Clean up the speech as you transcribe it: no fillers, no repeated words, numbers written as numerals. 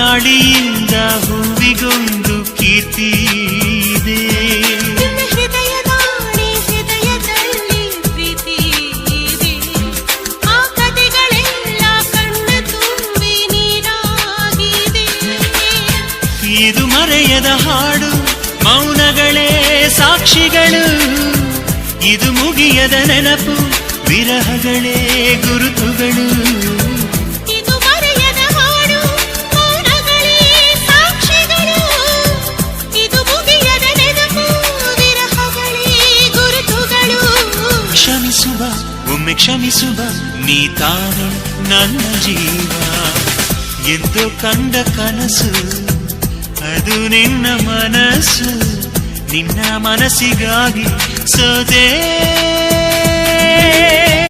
ಗಾಳಿಯಿಂದ ಹೂವಿಗೊಂದು ಕೀರ್ತಿ ಇದೆ. ಹೃದಯದಲ್ಲಿ ಪ್ರೀತಿ ಇದೆ. ಆ ಕಥೆಗಳೆಲ್ಲ ಕಣ್ಣ ತುಂಬಿ ನೀರಾಗಿದೆ. ಇದು ಮರೆಯದ ಹಾಡು, ಮೌನಗಳೇ ಸಾಕ್ಷಿಗಳು. ಇದು ಮುಗಿಯದ ನೆನಪು, ವಿರಹಗಳೇ ಗುರುತುಗಳು. ಇದು ಮರೆಯದ ಹಾಡು, ಮೌನಗಳೇ ಸಾಕ್ಷಿಗಳು. ಇದು ಮುಗಿಯದ ನೆನಪು, ವಿರಹಗಳೇ ಗುರುತುಗಳು. ಕ್ಷಮಿಸುವ, ಒಮ್ಮೆ ಕ್ಷಮಿಸುವ, ನೀ ತಾನೆ ನನ್ನ ಜೀವ. ಎಂದು ಕಂಡ ಕನಸು ಅದು ನಿನ್ನ ಮನಸ್ಸು. ನಿನ್ನ ಮನಸ್ಸಿಗಾಗಿ ಸೋದೆ.